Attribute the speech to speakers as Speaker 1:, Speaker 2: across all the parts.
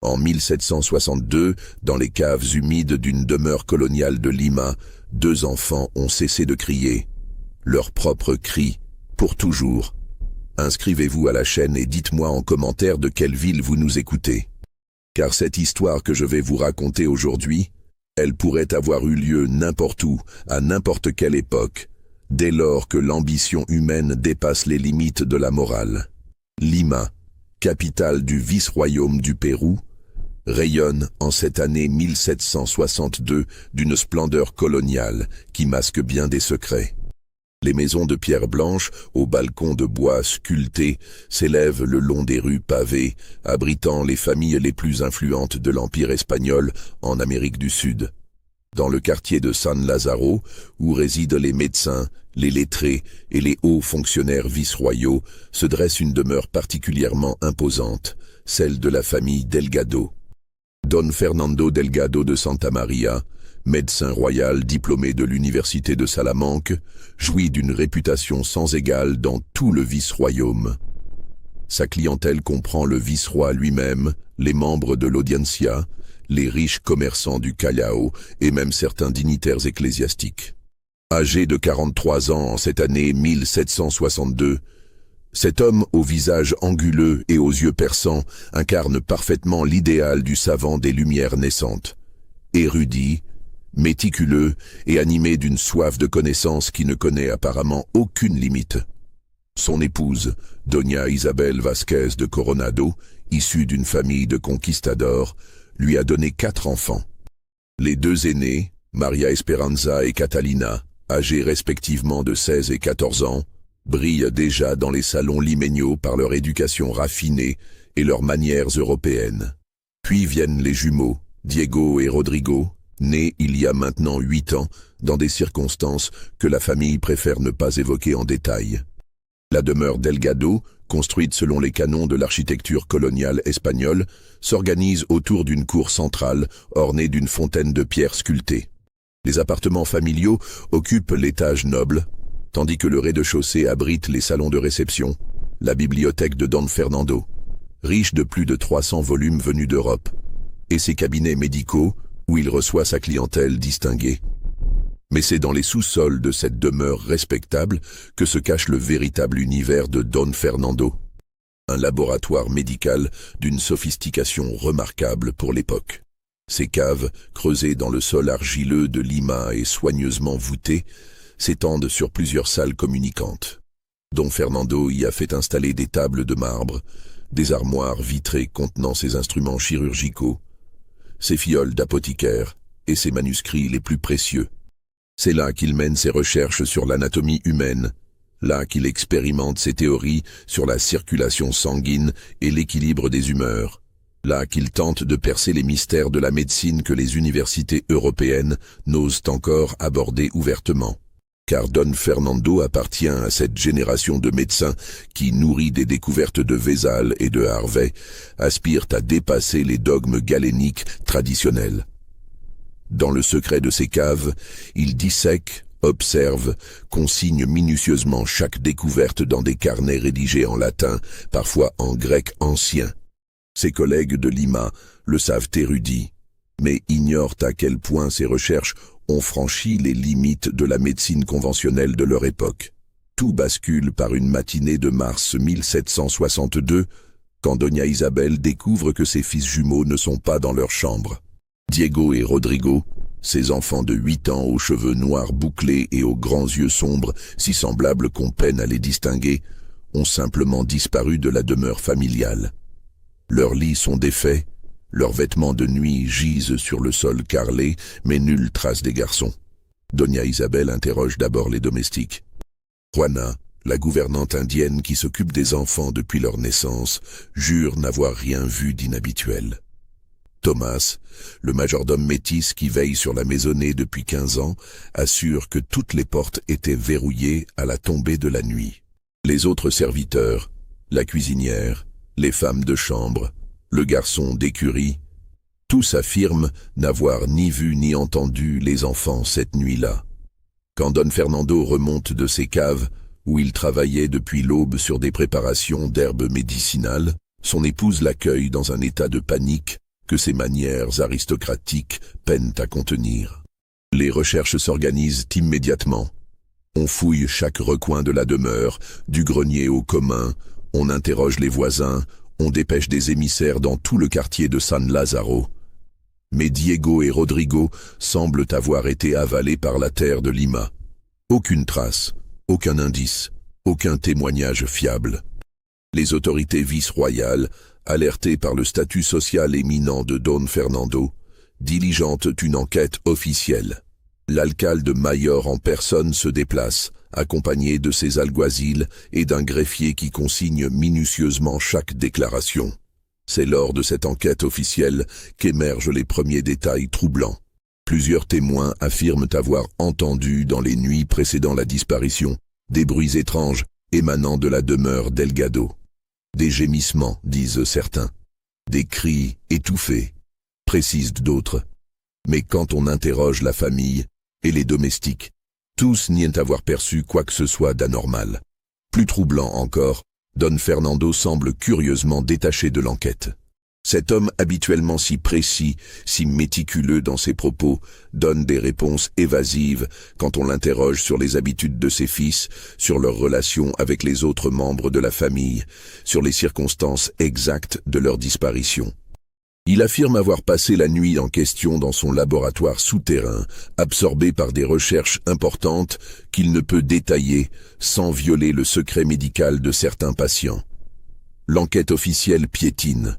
Speaker 1: En 1762, dans les caves humides d'une demeure coloniale de Lima, 2 enfants ont cessé de crier. Leur propre cri, pour toujours. Inscrivez-vous à la chaîne et dites-moi en commentaire de quelle ville vous nous écoutez. Car cette histoire que je vais vous raconter aujourd'hui, elle pourrait avoir eu lieu n'importe où, à n'importe quelle époque, dès lors que l'ambition humaine dépasse les limites de la morale. Lima, capitale du vice-royaume du Pérou, rayonne en cette année 1762 d'une splendeur coloniale qui masque bien des secrets. Les maisons de pierre blanche, aux balcons de bois sculptés, s'élèvent le long des rues pavées, abritant les familles les plus influentes de l'Empire espagnol en Amérique du Sud. Dans le quartier de San Lázaro, où résident les médecins, les lettrés et les hauts fonctionnaires vice-royaux, se dresse une demeure particulièrement imposante, celle de la famille Delgado. Don Fernando Delgado de Santa Maria, médecin royal diplômé de l'université de Salamanque, jouit d'une réputation sans égale dans tout le vice-royaume. Sa clientèle comprend le vice-roi lui-même, les membres de l'Audiencia, les riches commerçants du Callao et même certains dignitaires ecclésiastiques. Âgé de 43 ans en cette année 1762, cet homme au visage anguleux et aux yeux perçants incarne parfaitement l'idéal du savant des Lumières naissantes. Érudit, méticuleux et animé d'une soif de connaissance qui ne connaît apparemment aucune limite. Son épouse, Doña Isabel Vázquez de Coronado, issue d'une famille de conquistadors, lui a donné 4 enfants. Les 2 aînés, Maria Esperanza et Catalina, âgés respectivement de 16 et 14 ans, brillent déjà dans les salons limeños par leur éducation raffinée et leurs manières européennes. Puis viennent les jumeaux, Diego et Rodrigo, nés il y a maintenant 8 ans, dans des circonstances que la famille préfère ne pas évoquer en détail. La demeure Delgado, construite selon les canons de l'architecture coloniale espagnole, s'organise autour d'une cour centrale ornée d'une fontaine de pierre sculptée. Les appartements familiaux occupent l'étage noble, tandis que le rez-de-chaussée abrite les salons de réception, la bibliothèque de Don Fernando, riche de plus de 300 volumes venus d'Europe, et ses cabinets médicaux, où il reçoit sa clientèle distinguée. Mais c'est dans les sous-sols de cette demeure respectable que se cache le véritable univers de Don Fernando, un laboratoire médical d'une sophistication remarquable pour l'époque. Ces caves, creusées dans le sol argileux de Lima et soigneusement voûtées, s'étendent sur plusieurs salles communicantes. Don Fernando y a fait installer des tables de marbre, des armoires vitrées contenant ses instruments chirurgicaux, ses fioles d'apothicaire et ses manuscrits les plus précieux. C'est là qu'il mène ses recherches sur l'anatomie humaine, là qu'il expérimente ses théories sur la circulation sanguine et l'équilibre des humeurs, là qu'il tente de percer les mystères de la médecine que les universités européennes n'osent encore aborder ouvertement. Car Don Fernando appartient à cette génération de médecins qui, nourris des découvertes de Vézal et de Harvey, aspirent à dépasser les dogmes galéniques traditionnels. Dans le secret de ces caves, il dissèque, observe, consigne minutieusement chaque découverte dans des carnets rédigés en latin, parfois en grec ancien. Ses collègues de Lima le savent érudit, mais ignorent à quel point ses recherches ont franchi les limites de la médecine conventionnelle de leur époque. Tout bascule par une matinée de mars 1762, quand Doña Isabel découvre que ses fils jumeaux ne sont pas dans leur chambre. Diego et Rodrigo, ces enfants de 8 ans aux cheveux noirs bouclés et aux grands yeux sombres, si semblables qu'on peine à les distinguer, ont simplement disparu de la demeure familiale. Leurs lits sont défaits, leurs vêtements de nuit gisent sur le sol carrelé, mais nulle trace des garçons. Doña Isabel interroge d'abord les domestiques. Juana, la gouvernante indienne qui s'occupe des enfants depuis leur naissance, jure n'avoir rien vu d'inhabituel. Thomas, le majordome métis qui veille sur la maisonnée depuis 15 ans, assure que toutes les portes étaient verrouillées à la tombée de la nuit. Les autres serviteurs, la cuisinière, les femmes de chambre, le garçon d'écurie, tous affirment n'avoir ni vu ni entendu les enfants cette nuit-là. Quand Don Fernando remonte de ses caves, où il travaillait depuis l'aube sur des préparations d'herbes médicinales, son épouse l'accueille dans un état de panique, que ses manières aristocratiques peinent à contenir. Les recherches s'organisent immédiatement. On fouille chaque recoin de la demeure, du grenier au commun, on interroge les voisins, on dépêche des émissaires dans tout le quartier de San Lázaro. Mais Diego et Rodrigo semblent avoir été avalés par la terre de Lima. Aucune trace, aucun indice, aucun témoignage fiable. Les autorités vice-royales, alertées par le statut social éminent de Don Fernando, diligentent une enquête officielle. L'alcalde mayor en personne se déplace, accompagné de ses alguazils et d'un greffier qui consigne minutieusement chaque déclaration. C'est lors de cette enquête officielle qu'émergent les premiers détails troublants. Plusieurs témoins affirment avoir entendu dans les nuits précédant la disparition des bruits étranges émanant de la demeure Delgado. Des gémissements, disent certains. Des cris étouffés, précisent d'autres. Mais quand on interroge la famille et les domestiques, tous nient avoir perçu quoi que ce soit d'anormal. Plus troublant encore, Don Fernando semble curieusement détaché de l'enquête. Cet homme habituellement si précis, si méticuleux dans ses propos, donne des réponses évasives quand on l'interroge sur les habitudes de ses fils, sur leurs relations avec les autres membres de la famille, sur les circonstances exactes de leur disparition. Il affirme avoir passé la nuit en question dans son laboratoire souterrain, absorbé par des recherches importantes qu'il ne peut détailler sans violer le secret médical de certains patients. L'enquête officielle piétine.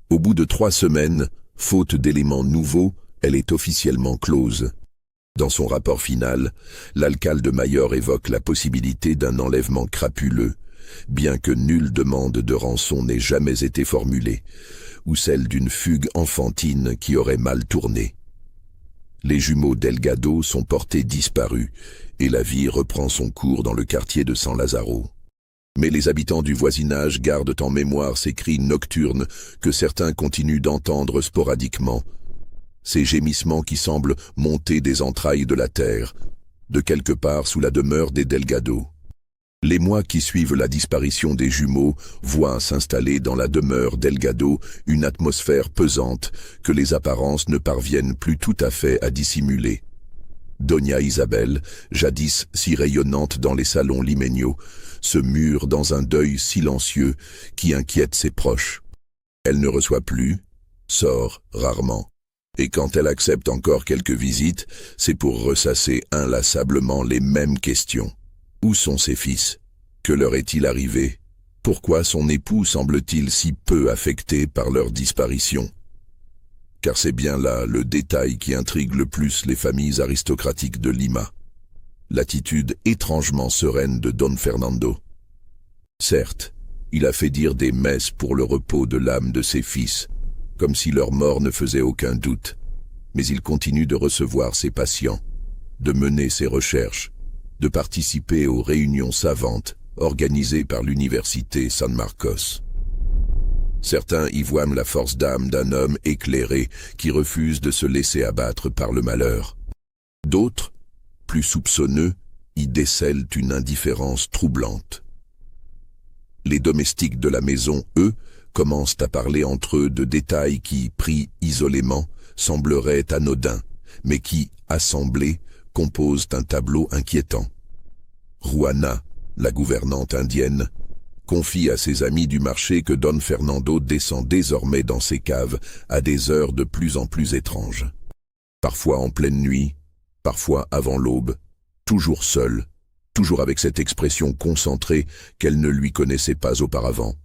Speaker 1: Au bout de 3 semaines, faute d'éléments nouveaux, elle est officiellement close. Dans son rapport final, l'alcalde mayor évoque la possibilité d'un enlèvement crapuleux, bien que nulle demande de rançon n'ait jamais été formulée, ou celle d'une fugue enfantine qui aurait mal tourné. Les jumeaux Delgado sont portés disparus et la vie reprend son cours dans le quartier de San Lázaro. Mais les habitants du voisinage gardent en mémoire ces cris nocturnes que certains continuent d'entendre sporadiquement, ces gémissements qui semblent monter des entrailles de la terre, de quelque part sous la demeure des Delgado. Les mois qui suivent la disparition des jumeaux voient s'installer dans la demeure Delgado une atmosphère pesante que les apparences ne parviennent plus tout à fait à dissimuler. Doña Isabel, jadis si rayonnante dans les salons limeños, se mure dans un deuil silencieux qui inquiète ses proches. Elle ne reçoit plus, sort rarement, et quand elle accepte encore quelques visites, c'est pour ressasser inlassablement les mêmes questions. Où sont ses fils? Que leur est-il arrivé? Pourquoi son époux semble-t-il si peu affecté par leur disparition? Car c'est bien là le détail qui intrigue le plus les familles aristocratiques de Lima. L'attitude étrangement sereine de Don Fernando. Certes, il a fait dire des messes pour le repos de l'âme de ses fils, comme si leur mort ne faisait aucun doute, mais il continue de recevoir ses patients, de mener ses recherches, de participer aux réunions savantes organisées par l'université San Marcos. Certains y voient la force d'âme d'un homme éclairé qui refuse de se laisser abattre par le malheur. D'autres, plus soupçonneux, y décèlent une indifférence troublante. Les domestiques de la maison, eux, commencent à parler entre eux de détails qui, pris isolément, sembleraient anodins, mais qui, assemblés, composent un tableau inquiétant. Juana, la gouvernante indienne, confie à ses amis du marché que Don Fernando descend désormais dans ses caves à des heures de plus en plus étranges. Parfois en pleine nuit, parfois avant l'aube, toujours seul, toujours avec cette expression concentrée qu'elle ne lui connaissait pas auparavant.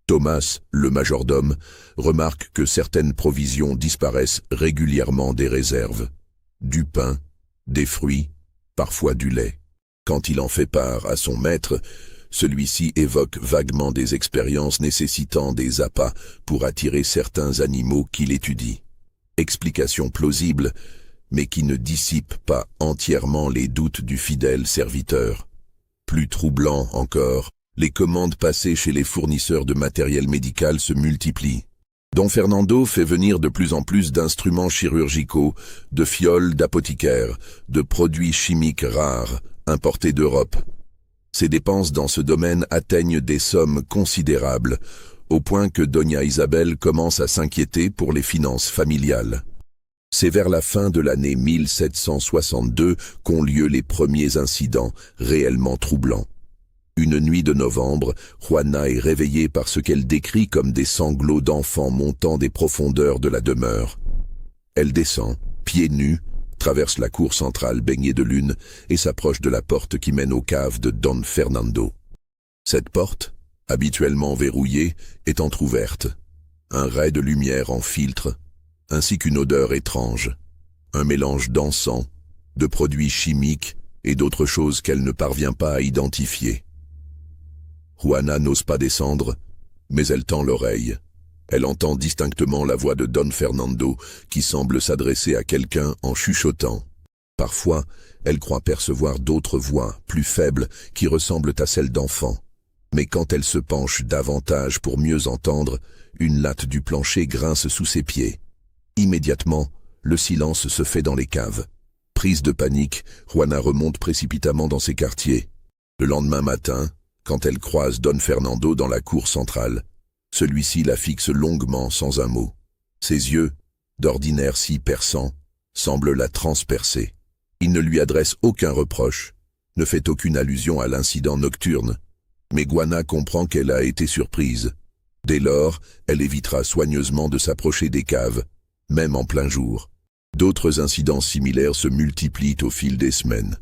Speaker 1: Thomas, le majordome, remarque que certaines provisions disparaissent régulièrement des réserves. Du pain, des fruits, parfois du lait. Quand il en fait part à son maître, celui-ci évoque vaguement des expériences nécessitant des appâts pour attirer certains animaux qu'il étudie. Explication plausible, mais qui ne dissipe pas entièrement les doutes du fidèle serviteur. Plus troublant encore, les commandes passées chez les fournisseurs de matériel médical se multiplient. Don Fernando fait venir de plus en plus d'instruments chirurgicaux, de fioles d'apothicaires, de produits chimiques rares, importés d'Europe. Ses dépenses dans ce domaine atteignent des sommes considérables, au point que Doña Isabel commence à s'inquiéter pour les finances familiales. C'est vers la fin de l'année 1762 qu'ont lieu les premiers incidents réellement troublants. Une nuit de novembre, Juana est réveillée par ce qu'elle décrit comme des sanglots d'enfants montant des profondeurs de la demeure. Elle descend, pieds nus, traverse la cour centrale baignée de lune et s'approche de la porte qui mène aux caves de Don Fernando. Cette porte, habituellement verrouillée, est entr'ouverte. Un ray de lumière en filtre, ainsi qu'une odeur étrange, un mélange d'encens, de produits chimiques et d'autres choses qu'elle ne parvient pas à identifier. Juana n'ose pas descendre, mais elle tend l'oreille. Elle entend distinctement la voix de Don Fernando qui semble s'adresser à quelqu'un en chuchotant. Parfois, elle croit percevoir d'autres voix, plus faibles, qui ressemblent à celles d'enfants. Mais quand elle se penche davantage pour mieux entendre, une latte du plancher grince sous ses pieds. Immédiatement, le silence se fait dans les caves. Prise de panique, Juana remonte précipitamment dans ses quartiers. Le lendemain matin, quand elle croise Don Fernando dans la cour centrale, celui-ci la fixe longuement sans un mot. Ses yeux, d'ordinaire si perçants, semblent la transpercer. Il ne lui adresse aucun reproche, ne fait aucune allusion à l'incident nocturne. Mais Juana comprend qu'elle a été surprise. Dès lors, elle évitera soigneusement de s'approcher des caves, même en plein jour. D'autres incidents similaires se multiplient au fil des semaines.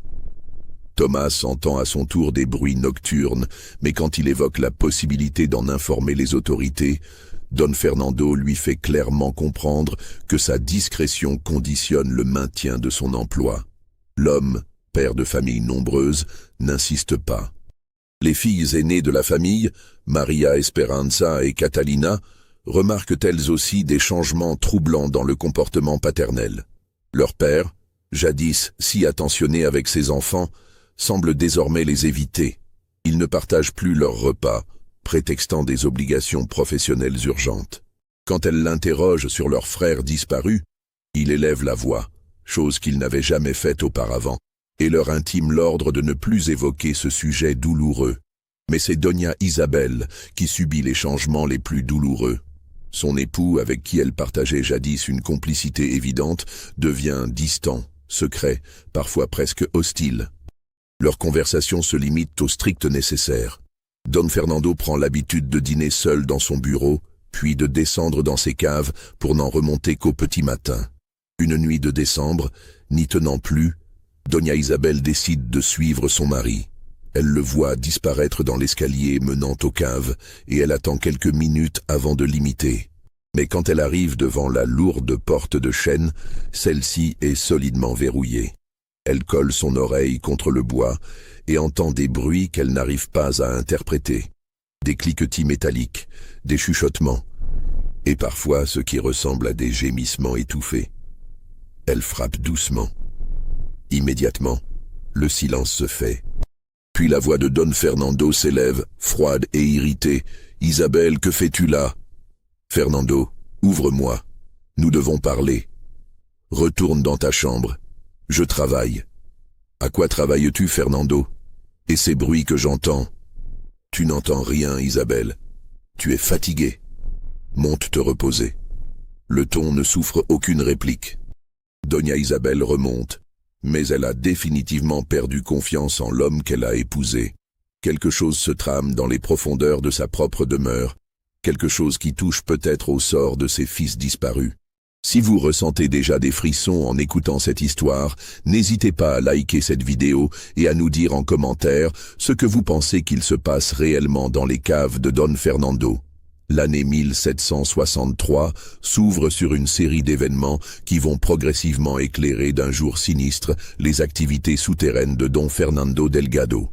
Speaker 1: Thomas entend à son tour des bruits nocturnes, mais quand il évoque la possibilité d'en informer les autorités, Don Fernando lui fait clairement comprendre que sa discrétion conditionne le maintien de son emploi. L'homme, père de famille nombreuse, n'insiste pas. Les filles aînées de la famille, Maria Esperanza et Catalina, remarquent elles aussi des changements troublants dans le comportement paternel. Leur père, jadis si attentionné avec ses enfants, semble désormais les éviter. Ils ne partagent plus leurs repas, prétextant des obligations professionnelles urgentes. Quand elles l'interrogent sur leur frère disparu, il élève la voix, chose qu'il n'avait jamais faite auparavant, et leur intime l'ordre de ne plus évoquer ce sujet douloureux. Mais c'est Doña Isabel qui subit les changements les plus douloureux. Son époux, avec qui elle partageait jadis une complicité évidente, devient distant, secret, parfois presque hostile. Leurs conversations se limitent au strict nécessaire. Don Fernando prend l'habitude de dîner seul dans son bureau, puis de descendre dans ses caves pour n'en remonter qu'au petit matin. Une nuit de décembre, n'y tenant plus, Doña Isabel décide de suivre son mari. Elle le voit disparaître dans l'escalier menant aux caves et elle attend quelques minutes avant de l'imiter. Mais quand elle arrive devant la lourde porte de chêne, celle-ci est solidement verrouillée. Elle colle son oreille contre le bois et entend des bruits qu'elle n'arrive pas à interpréter. Des cliquetis métalliques, des chuchotements, et parfois ce qui ressemble à des gémissements étouffés. Elle frappe doucement. Immédiatement, le silence se fait. Puis la voix de Don Fernando s'élève, froide et irritée. « Isabelle, que fais-tu là ?»« Fernando, ouvre-moi. Nous devons parler. Retourne dans ta chambre. Je travaille. »« À quoi travailles-tu, Fernando ? Et ces bruits que j'entends ? » ?»« Tu n'entends rien, Isabelle. Tu es fatiguée. Monte te reposer. » Le ton ne souffre aucune réplique. Doña Isabel remonte, mais elle a définitivement perdu confiance en l'homme qu'elle a épousé. Quelque chose se trame dans les profondeurs de sa propre demeure, quelque chose qui touche peut-être au sort de ses fils disparus. Si vous ressentez déjà des frissons en écoutant cette histoire, n'hésitez pas à liker cette vidéo et à nous dire en commentaire ce que vous pensez qu'il se passe réellement dans les caves de Don Fernando. L'année 1763 s'ouvre sur une série d'événements qui vont progressivement éclairer d'un jour sinistre les activités souterraines de Don Fernando Delgado.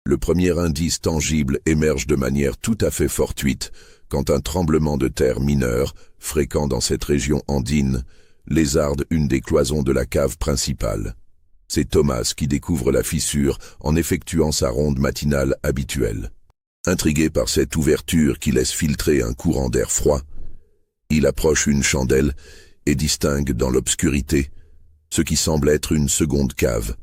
Speaker 1: Le premier indice tangible émerge de manière tout à fait fortuite quand un tremblement de terre mineur, fréquent dans cette région andine, lézarde une des cloisons de la cave principale. C'est Thomas qui découvre la fissure en effectuant sa ronde matinale habituelle. Intrigué par cette ouverture qui laisse filtrer un courant d'air froid, il approche une chandelle et distingue dans l'obscurité ce qui semble être une seconde cave,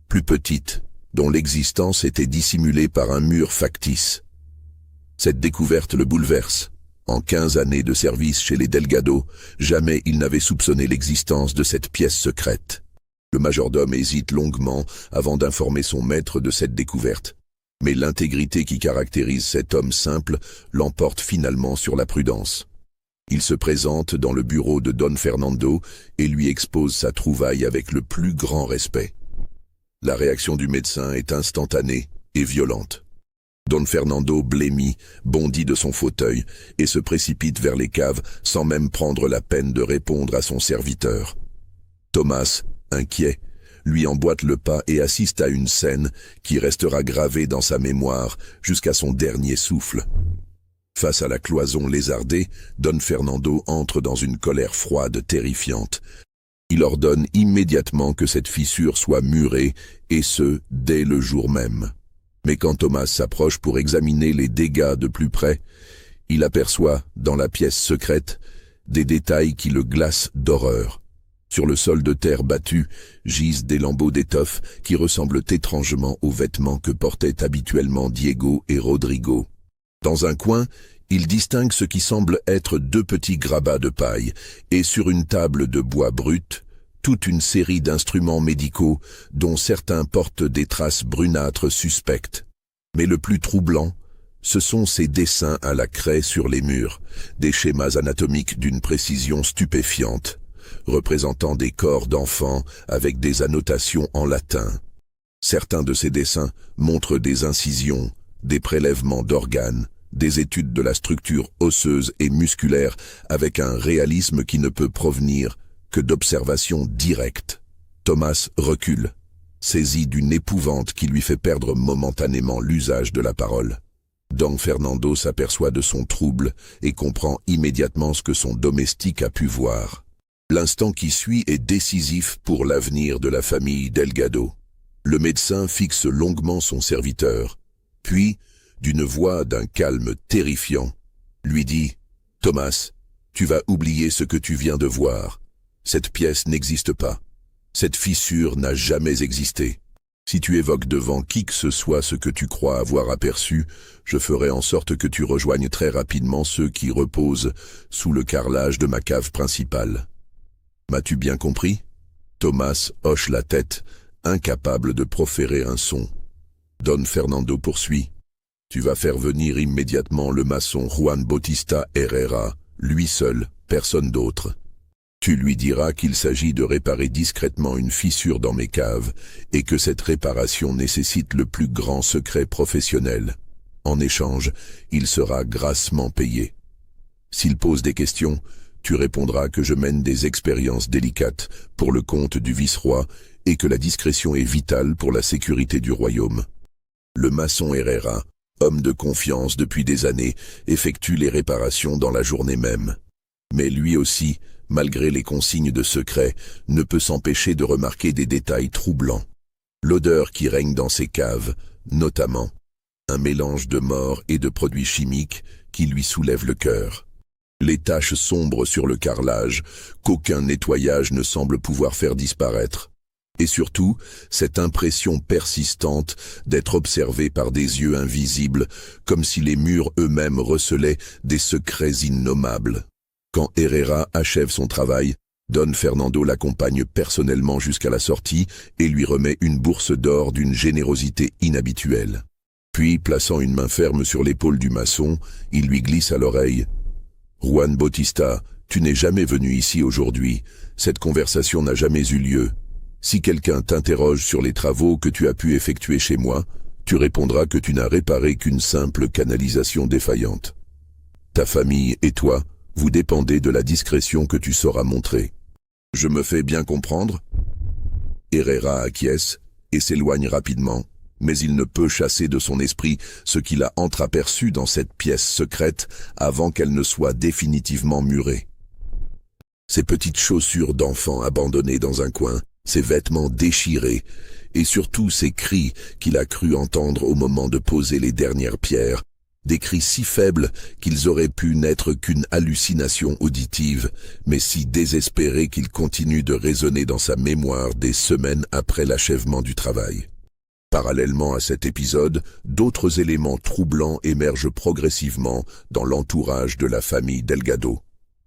Speaker 1: plus petite, dont l'existence était dissimulée par un mur factice. Cette découverte le bouleverse. En 15 années de service chez les Delgado, jamais il n'avait soupçonné l'existence de cette pièce secrète. Le majordome hésite longuement avant d'informer son maître de cette découverte. Mais l'intégrité qui caractérise cet homme simple l'emporte finalement sur la prudence. Il se présente dans le bureau de Don Fernando et lui expose sa trouvaille avec le plus grand respect. La réaction du médecin est instantanée et violente. Don Fernando, blêmi, bondit de son fauteuil et se précipite vers les caves sans même prendre la peine de répondre à son serviteur. Thomas, inquiet, lui emboîte le pas et assiste à une scène qui restera gravée dans sa mémoire jusqu'à son dernier souffle. Face à la cloison lézardée, Don Fernando entre dans une colère froide terrifiante. Il ordonne immédiatement que cette fissure soit murée, et ce, dès le jour même. Mais quand Thomas s'approche pour examiner les dégâts de plus près, il aperçoit, dans la pièce secrète, des détails qui le glacent d'horreur. Sur le sol de terre battu gisent des lambeaux d'étoffe qui ressemblent étrangement aux vêtements que portaient habituellement Diego et Rodrigo. Dans un coin, il distingue ce qui semble être 2 petits grabats de paille, et sur une table de bois brut, toute une série d'instruments médicaux dont certains portent des traces brunâtres suspectes. Mais le plus troublant, ce sont ces dessins à la craie sur les murs, des schémas anatomiques d'une précision stupéfiante, représentant des corps d'enfants avec des annotations en latin. Certains de ces dessins montrent des incisions, des prélèvements d'organes, des études de la structure osseuse et musculaire avec un réalisme qui ne peut provenir que d'observations directes. Thomas recule, saisi d'une épouvante qui lui fait perdre momentanément l'usage de la parole. Don Fernando s'aperçoit de son trouble et comprend immédiatement ce que son domestique a pu voir. L'instant qui suit est décisif pour l'avenir de la famille Delgado. Le médecin fixe longuement son serviteur, puis, d'une voix d'un calme terrifiant, lui dit « Thomas, tu vas oublier ce que tu viens de voir. Cette pièce n'existe pas. Cette fissure n'a jamais existé. Si tu évoques devant qui que ce soit ce que tu crois avoir aperçu, je ferai en sorte que tu rejoignes très rapidement ceux qui reposent sous le carrelage de ma cave principale. M'as-tu bien compris ?» Thomas hoche la tête, incapable de proférer un son. Don Fernando poursuit. « Tu vas faire venir immédiatement le maçon Juan Bautista Herrera, lui seul, personne d'autre. Tu lui diras qu'il s'agit de réparer discrètement une fissure dans mes caves et que cette réparation nécessite le plus grand secret professionnel. En échange, il sera grassement payé. S'il pose des questions, tu répondras que je mène des expériences délicates pour le compte du vice-roi et que la discrétion est vitale pour la sécurité du royaume. » Le maçon Herrera, homme de confiance depuis des années, effectue les réparations dans la journée même. Mais lui aussi, malgré les consignes de secret, ne peut s'empêcher de remarquer des détails troublants. L'odeur qui règne dans ces caves, notamment, un mélange de mort et de produits chimiques qui lui soulève le cœur. Les taches sombres sur le carrelage, qu'aucun nettoyage ne semble pouvoir faire disparaître. Et surtout, cette impression persistante d'être observé par des yeux invisibles, comme si les murs eux-mêmes recelaient des secrets innommables. Quand Herrera achève son travail, Don Fernando l'accompagne personnellement jusqu'à la sortie et lui remet une bourse d'or d'une générosité inhabituelle. Puis, plaçant une main ferme sur l'épaule du maçon, il lui glisse à l'oreille « Juan Bautista, tu n'es jamais venu ici aujourd'hui, cette conversation n'a jamais eu lieu. Si quelqu'un t'interroge sur les travaux que tu as pu effectuer chez moi, tu répondras que tu n'as réparé qu'une simple canalisation défaillante. Ta famille et toi, vous dépendez de la discrétion que tu sauras montrer. Je me fais bien comprendre ?» Herrera acquiesce et s'éloigne rapidement, mais il ne peut chasser de son esprit ce qu'il a entreaperçu dans cette pièce secrète avant qu'elle ne soit définitivement murée. Ces petites chaussures d'enfant abandonnées dans un coin, ses vêtements déchirés, et surtout ces cris qu'il a cru entendre au moment de poser les dernières pierres, des cris si faibles qu'ils auraient pu n'être qu'une hallucination auditive, mais si désespérés qu'ils continuent de résonner dans sa mémoire des semaines après l'achèvement du travail. Parallèlement à cet épisode, d'autres éléments troublants émergent progressivement dans l'entourage de la famille Delgado.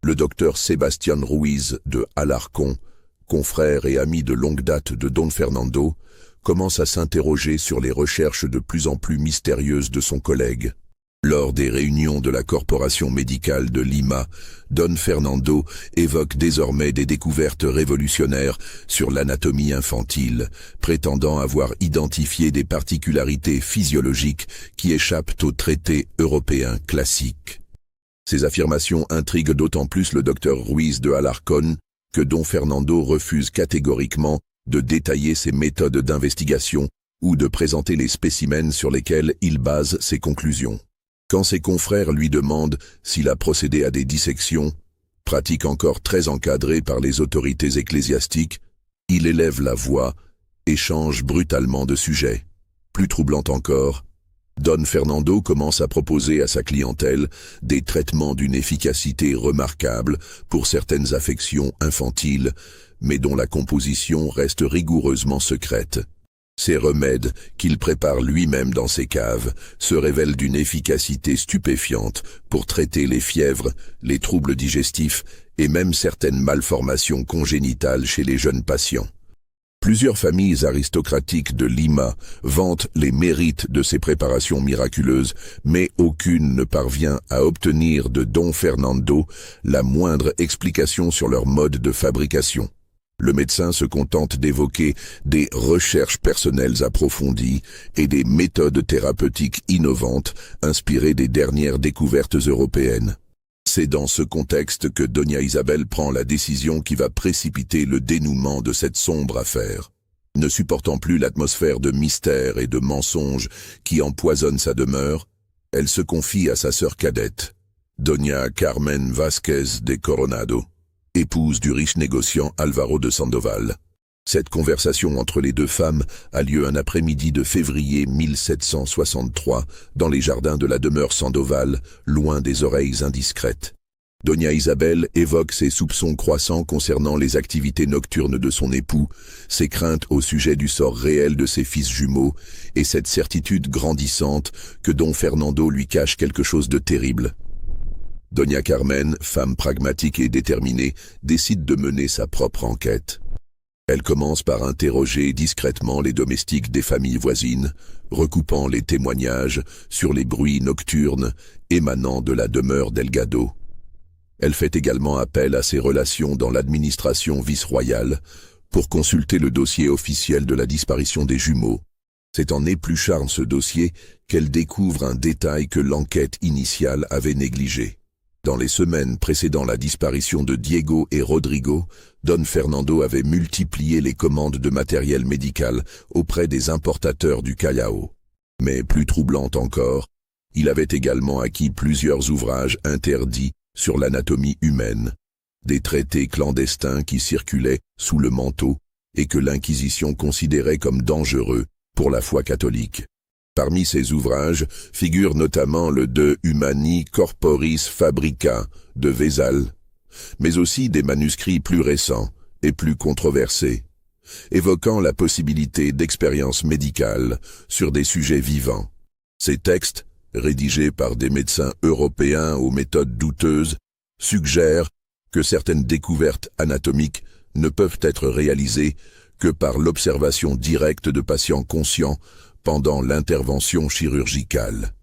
Speaker 1: Le docteur Sebastián Ruiz de Alarcón, confrère et ami de longue date de Don Fernando, commence à s'interroger sur les recherches de plus en plus mystérieuses de son collègue. Lors des réunions de la Corporation médicale de Lima, Don Fernando évoque désormais des découvertes révolutionnaires sur l'anatomie infantile, prétendant avoir identifié des particularités physiologiques qui échappent aux traités européens classiques. Ces affirmations intriguent d'autant plus le docteur Ruiz de Alarcón que Don Fernando refuse catégoriquement de détailler ses méthodes d'investigation ou de présenter les spécimens sur lesquels il base ses conclusions. Quand ses confrères lui demandent s'il a procédé à des dissections, pratique encore très encadrée par les autorités ecclésiastiques, il élève la voix et change brutalement de sujet. Plus troublant encore, Don Fernando commence à proposer à sa clientèle des traitements d'une efficacité remarquable pour certaines affections infantiles, mais dont la composition reste rigoureusement secrète. Ces remèdes, qu'il prépare lui-même dans ses caves, se révèlent d'une efficacité stupéfiante pour traiter les fièvres, les troubles digestifs et même certaines malformations congénitales chez les jeunes patients. Plusieurs familles aristocratiques de Lima vantent les mérites de ces préparations miraculeuses, mais aucune ne parvient à obtenir de Don Fernando la moindre explication sur leur mode de fabrication. Le médecin se contente d'évoquer des recherches personnelles approfondies et des méthodes thérapeutiques innovantes inspirées des dernières découvertes européennes. C'est dans ce contexte que Doña Isabel prend la décision qui va précipiter le dénouement de cette sombre affaire. Ne supportant plus l'atmosphère de mystère et de mensonge qui empoisonne sa demeure, elle se confie à sa sœur cadette, Doña Carmen Vázquez de Coronado, épouse du riche négociant Álvaro de Sandoval. Cette conversation entre les deux femmes a lieu un après-midi de février 1763 dans les jardins de la demeure Sandoval, loin des oreilles indiscrètes. Doña Isabel évoque ses soupçons croissants concernant les activités nocturnes de son époux, ses craintes au sujet du sort réel de ses fils jumeaux et cette certitude grandissante que Don Fernando lui cache quelque chose de terrible. Doña Carmen, femme pragmatique et déterminée, décide de mener sa propre enquête. Elle commence par interroger discrètement les domestiques des familles voisines, recoupant les témoignages sur les bruits nocturnes émanant de la demeure Delgado. Elle fait également appel à ses relations dans l'administration vice-royale pour consulter le dossier officiel de la disparition des jumeaux. C'est en épluchant ce dossier qu'elle découvre un détail que l'enquête initiale avait négligé. Dans les semaines précédant la disparition de Diego et Rodrigo, Don Fernando avait multiplié les commandes de matériel médical auprès des importateurs du Callao. Mais plus troublant encore, il avait également acquis plusieurs ouvrages interdits sur l'anatomie humaine, des traités clandestins qui circulaient sous le manteau et que l'Inquisition considérait comme dangereux pour la foi catholique. Parmi ces ouvrages figure notamment le De Humani Corporis Fabrica de Vézal, mais aussi des manuscrits plus récents et plus controversés, évoquant la possibilité d'expériences médicales sur des sujets vivants. Ces textes, rédigés par des médecins européens aux méthodes douteuses, suggèrent que certaines découvertes anatomiques ne peuvent être réalisées que par l'observation directe de patients conscients pendant l'intervention chirurgicale.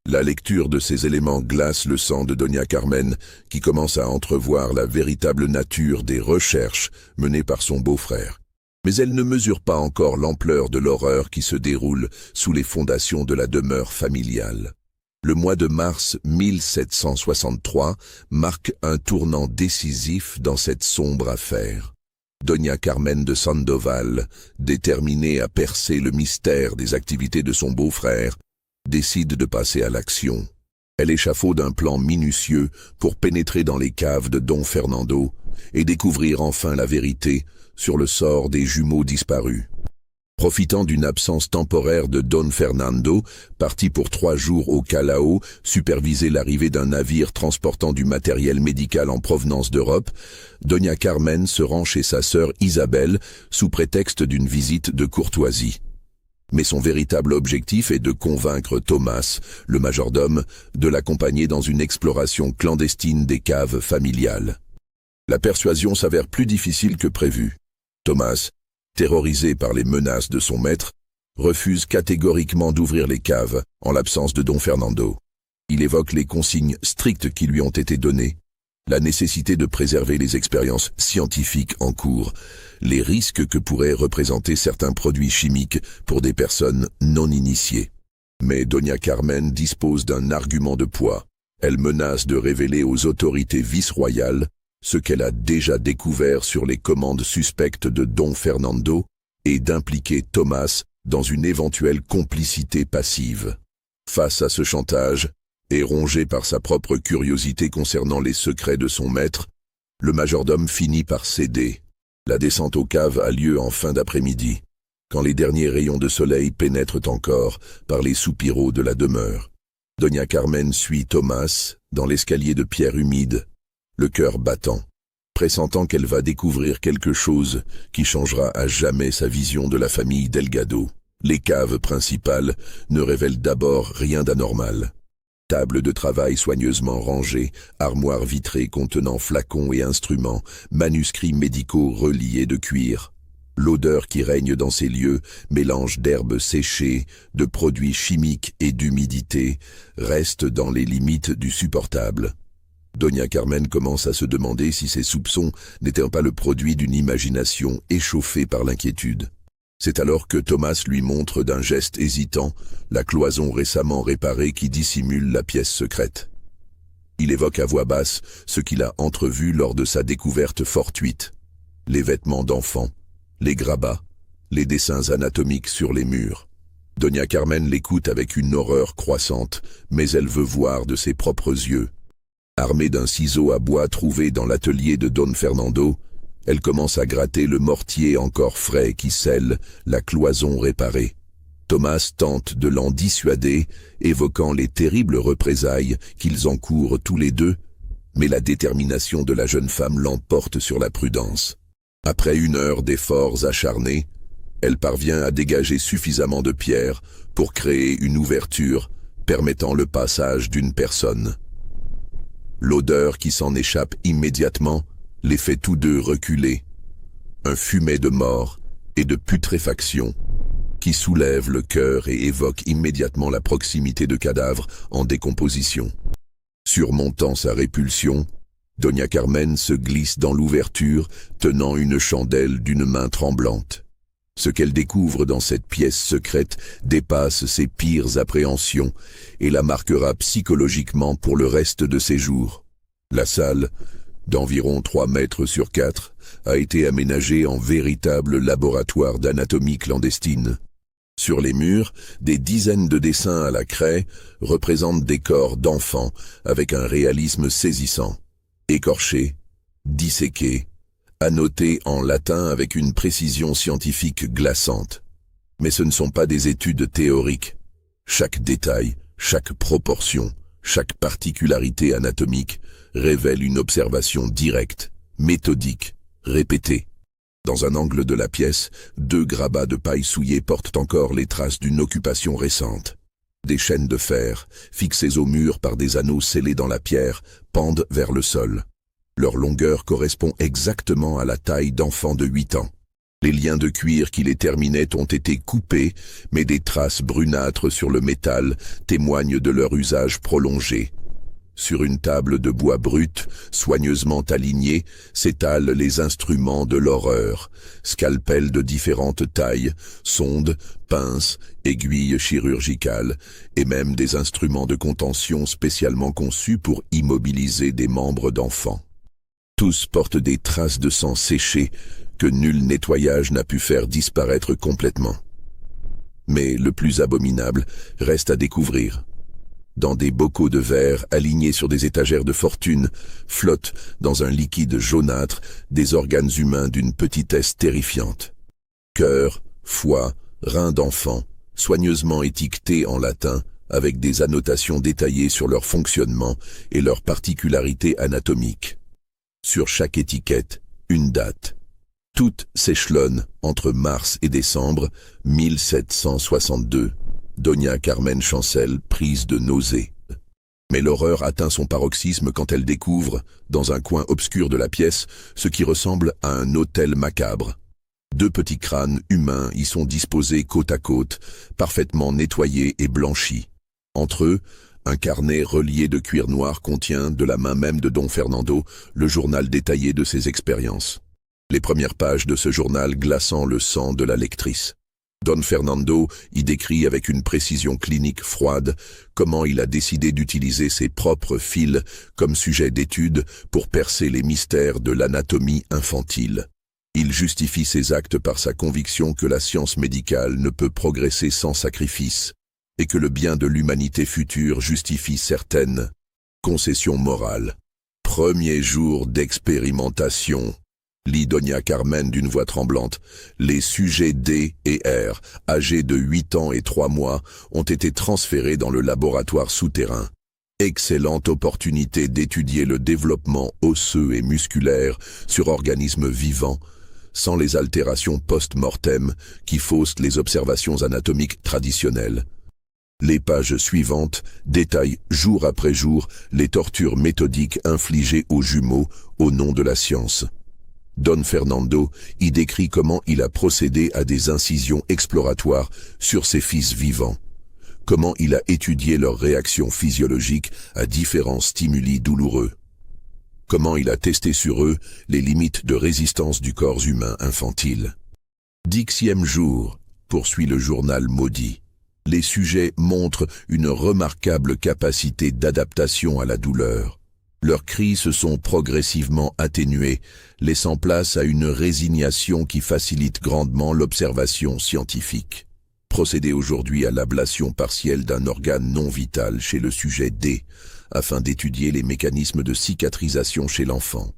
Speaker 1: La lecture de ces éléments glace le sang de Doña Carmen, qui commence à entrevoir la véritable nature des recherches menées par son beau-frère. Mais elle ne mesure pas encore l'ampleur de l'horreur qui se déroule sous les fondations de la demeure familiale. Le mois de mars 1763 marque un tournant décisif dans cette sombre affaire. Doña Carmen de Sandoval, déterminée à percer le mystère des activités de son beau-frère, décide de passer à l'action. Elle échafaude un plan minutieux pour pénétrer dans les caves de Don Fernando et découvrir enfin la vérité sur le sort des jumeaux disparus. Profitant d'une absence temporaire de Don Fernando, parti pour 3 jours au Callao, superviser l'arrivée d'un navire transportant du matériel médical en provenance d'Europe, Doña Carmen se rend chez sa sœur Isabelle sous prétexte d'une visite de courtoisie. Mais son véritable objectif est de convaincre Thomas, le majordome, de l'accompagner dans une exploration clandestine des caves familiales. La persuasion s'avère plus difficile que prévu. Thomas, terrorisé par les menaces de son maître, refuse catégoriquement d'ouvrir les caves en l'absence de Don Fernando. Il évoque les consignes strictes qui lui ont été données, la nécessité de préserver les expériences scientifiques en cours, les risques que pourraient représenter certains produits chimiques pour des personnes non initiées. Mais Doña Carmen dispose d'un argument de poids. Elle menace de révéler aux autorités vice-royales ce qu'elle a déjà découvert sur les commandes suspectes de Don Fernando et d'impliquer Thomas dans une éventuelle complicité passive. Face à ce chantage, et rongé par sa propre curiosité concernant les secrets de son maître, le majordome finit par céder. La descente aux caves a lieu en fin d'après-midi, quand les derniers rayons de soleil pénètrent encore par les soupiraux de la demeure. Doña Carmen suit Thomas dans l'escalier de pierre humide, le cœur battant, pressentant qu'elle va découvrir quelque chose qui changera à jamais sa vision de la famille Delgado. Les caves principales ne révèlent d'abord rien d'anormal. Table de travail soigneusement rangée, armoires vitrées contenant flacons et instruments, manuscrits médicaux reliés de cuir. L'odeur qui règne dans ces lieux, mélange d'herbes séchées, de produits chimiques et d'humidité, reste dans les limites du supportable. Doña Carmen commence à se demander si ses soupçons n'étaient pas le produit d'une imagination échauffée par l'inquiétude. C'est alors que Thomas lui montre d'un geste hésitant la cloison récemment réparée qui dissimule la pièce secrète. Il évoque à voix basse ce qu'il a entrevu lors de sa découverte fortuite. Les vêtements d'enfants, les grabats, les dessins anatomiques sur les murs. Doña Carmen l'écoute avec une horreur croissante, mais elle veut voir de ses propres yeux. Armée d'un ciseau à bois trouvé dans l'atelier de Don Fernando, elle commence à gratter le mortier encore frais qui scelle la cloison réparée. Thomas tente de l'en dissuader, évoquant les terribles représailles qu'ils encourent tous les deux, mais la détermination de la jeune femme l'emporte sur la prudence. Après 1 heure d'efforts acharnés, elle parvient à dégager suffisamment de pierres pour créer une ouverture permettant le passage d'une personne. L'odeur qui s'en échappe immédiatement les fait tous deux reculer. Un fumet de mort et de putréfaction qui soulève le cœur et évoque immédiatement la proximité de cadavres en décomposition. Surmontant sa répulsion, Doña Carmen se glisse dans l'ouverture, tenant une chandelle d'une main tremblante. Ce qu'elle découvre dans cette pièce secrète dépasse ses pires appréhensions et la marquera psychologiquement pour le reste de ses jours. La salle, d'environ 3 mètres sur 4, a été aménagée en véritable laboratoire d'anatomie clandestine. Sur les murs, des dizaines de dessins à la craie représentent des corps d'enfants avec un réalisme saisissant. Écorchés, disséqués, annotés en latin avec une précision scientifique glaçante. Mais ce ne sont pas des études théoriques. Chaque détail, chaque proportion, chaque particularité anatomique révèle une observation directe, méthodique, répétée. Dans un angle de la pièce, 2 grabats de paille souillée portent encore les traces d'une occupation récente. Des chaînes de fer, fixées au mur par des anneaux scellés dans la pierre, pendent vers le sol. Leur longueur correspond exactement à la taille d'enfants de 8 ans. Les liens de cuir qui les terminaient ont été coupés, mais des traces brunâtres sur le métal témoignent de leur usage prolongé. Sur une table de bois brut, soigneusement alignée, s'étalent les instruments de l'horreur, scalpels de différentes tailles, sondes, pinces, aiguilles chirurgicales, et même des instruments de contention spécialement conçus pour immobiliser des membres d'enfants. Tous portent des traces de sang séché que nul nettoyage n'a pu faire disparaître complètement. Mais le plus abominable reste à découvrir. Dans des bocaux de verre alignés sur des étagères de fortune, flottent dans un liquide jaunâtre des organes humains d'une petitesse terrifiante. Cœur, foie, reins d'enfant, soigneusement étiquetés en latin, avec des annotations détaillées sur leur fonctionnement et leurs particularités anatomiques. Sur chaque étiquette, une date. Toutes s'échelonnent entre mars et décembre 1762. Doña Carmen chancelle, prise de nausée. Mais l'horreur atteint son paroxysme quand elle découvre, dans un coin obscur de la pièce, ce qui ressemble à un autel macabre. 2 petits crânes humains y sont disposés côte à côte, parfaitement nettoyés et blanchis. Entre eux, un carnet relié de cuir noir contient, de la main même de Don Fernando, le journal détaillé de ses expériences. Les premières pages de ce journal glaçant le sang de la lectrice. Don Fernando y décrit avec une précision clinique froide comment il a décidé d'utiliser ses propres fils comme sujet d'étude pour percer les mystères de l'anatomie infantile. Il justifie ses actes par sa conviction que la science médicale ne peut progresser sans sacrifice et que le bien de l'humanité future justifie certaines concessions morales. Premier jour d'expérimentation. Lit Doña Carmen d'une voix tremblante. Les sujets D et R, âgés de 8 ans et 3 mois, ont été transférés dans le laboratoire souterrain. Excellente opportunité d'étudier le développement osseux et musculaire sur organismes vivants, sans les altérations post-mortem qui faussent les observations anatomiques traditionnelles. Les pages suivantes détaillent jour après jour les tortures méthodiques infligées aux jumeaux au nom de la science. Don Fernando y décrit comment il a procédé à des incisions exploratoires sur ses fils vivants, comment il a étudié leurs réactions physiologiques à différents stimuli douloureux, comment il a testé sur eux les limites de résistance du corps humain infantile. 10e jour, poursuit le journal maudit. Les sujets montrent une remarquable capacité d'adaptation à la douleur. Leurs cris se sont progressivement atténués, laissant place à une résignation qui facilite grandement l'observation scientifique. Procédez aujourd'hui à l'ablation partielle d'un organe non vital chez le sujet D, afin d'étudier les mécanismes de cicatrisation chez l'enfant.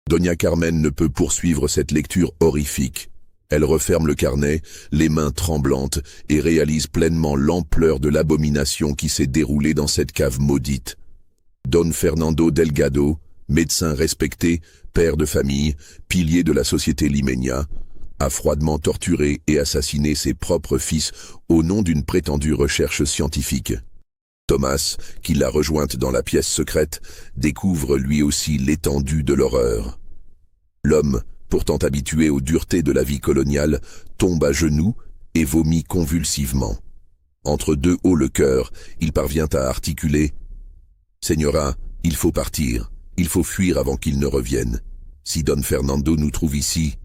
Speaker 1: Doña Carmen ne peut poursuivre cette lecture horrifique. Elle referme le carnet, les mains tremblantes, et réalise pleinement l'ampleur de l'abomination qui s'est déroulée dans cette cave maudite. Don Fernando Delgado, médecin respecté, père de famille, pilier de la société limeña, a froidement torturé et assassiné ses propres fils au nom d'une prétendue recherche scientifique. Thomas, qui l'a rejointe dans la pièce secrète, découvre lui aussi l'étendue de l'horreur. L'homme, pourtant habitué aux duretés de la vie coloniale, tombe à genoux et vomit convulsivement. Entre 2 hauts le cœur, il parvient à articuler « Señora, il faut partir, il faut fuir avant qu'il ne revienne. Si Don Fernando nous trouve ici... »